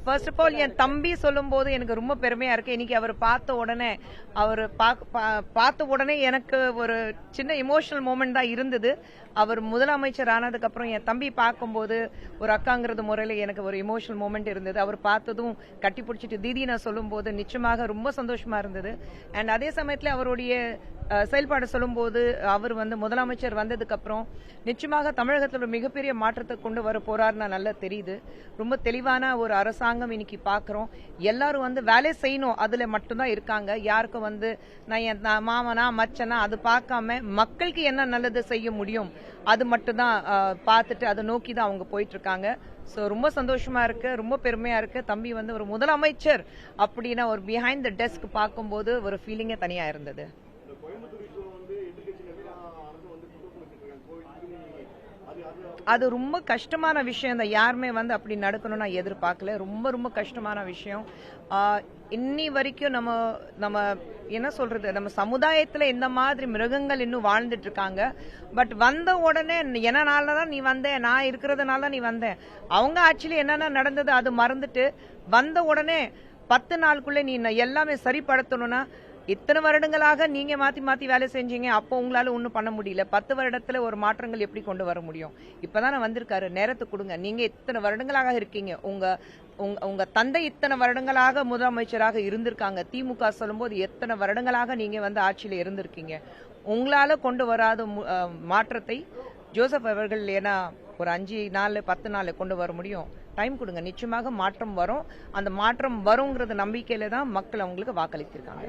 First of all என் தம்பி சொல்லும் போது எனக்கு ரொம்ப பெருமையா இருக்கு. இன்னைக்கு அவர் பார்த்த உடனே எனக்கு ஒரு சின்ன இமோஷனல் மூமெண்ட் தான் இருந்தது. அவர் முதலமைச்சர் ஆனதுக்கு அப்புறம் என் தம்பி பார்க்கும்போது ஒரு அக்காங்கிறது முறையில் எனக்கு ஒரு இமோஷனல் மூமெண்ட் இருந்தது. அவர் பார்த்ததும் கட்டி பிடிச்சிட்டு தீதி நான் சொல்லும் போது நிச்சயமாக ரொம்ப சந்தோஷமா இருந்தது. அண்ட் அதே சமயத்தில் அவருடைய செயல்பாடு சொல்லும்போது அவர் முதலமைச்சர் வந்ததுக்கு அப்புறம் நிச்சயமாக தமிழகத்தில் ஒரு மிகப்பெரிய மாற்றத்தை கொண்டு வர போறாருன்னு நல்லா தெரியுது. ரொம்ப தெளிவான ஒரு அரசாங்கம் இன்னைக்கு பாக்குறோம். எல்லாரும் வேலை செய்யணும் அதுல மட்டும்தான் இருக்காங்க. யாருக்கும் நான் என் மாமனா மச்சனா அது பார்க்காம மக்களுக்கு என்ன நல்லது செய்ய முடியும் அது மட்டும்தான் பார்த்துட்டு அதை நோக்கி தான் அவங்க போயிட்டு இருக்காங்க. ஸோ ரொம்ப சந்தோஷமா இருக்கு, ரொம்ப பெருமையா இருக்கு. தம்பி ஒரு முதலமைச்சர் அப்படின்னா ஒரு பிஹைண்ட் த டெஸ்க் பார்க்கும்போது ஒரு ஃபீலிங்கே தனியா இருந்தது. அது ரொம்ப கஷ்டமான விஷயம் தான். யாருமே அப்படி நடக்கணும்னு நான் எதிர்பார்க்கல. ரொம்ப ரொம்ப கஷ்டமான விஷயம். இன்னி வரைக்கும் நம்ம என்ன சொல்றது, நம்ம சமுதாயத்துல இந்த மாதிரி மிருகங்கள் இன்னும் வாழ்ந்துட்டு இருக்காங்க. பட் வந்த உடனே என்னனாலதான் நீ வந்த, நான் இருக்கிறதுனால நீ வந்த, அவங்க ஆக்சுவலி என்னென்ன நடந்தது அது மறந்துட்டு வந்த உடனே 10 நாளுக்குள்ள நீ எல்லாமே சரிப்படுத்தணும்னா இத்தனை வருடங்களாக நீங்க மாத்தி மாத்தி வேலை செஞ்சீங்க, அப்போ உங்களால ஒன்னும் பண்ண முடியல. 10 வருடத்துல ஒரு மாற்றங்கள் எப்படி கொண்டு வர முடியும்? இப்பதான் வந்திருக்காரு, நேரத்தை கொடுங்க. நீங்க இத்தனை வருடங்களாக இருக்கீங்க, உங்க தந்தை இத்தனை வருடங்களாக முதலமைச்சராக இருந்திருக்காங்க. திமுக சொல்லும்போது எத்தனை வருடங்களாக நீங்க ஆட்சியில இருந்திருக்கீங்க. உங்களால கொண்டு வராத மாற்றத்தை ஜோசப் அவர்கள் ஏன்னா ஒரு 5 நாள் 10 நாள் கொண்டு வர முடியும். டைம் கொடுங்க, நிச்சயமாக மாற்றம் வரும். அந்த மாற்றம் வருங்கிறது நம்பிக்கையில தான் மக்கள் அவங்களுக்கு வாக்களித்திருக்காங்க.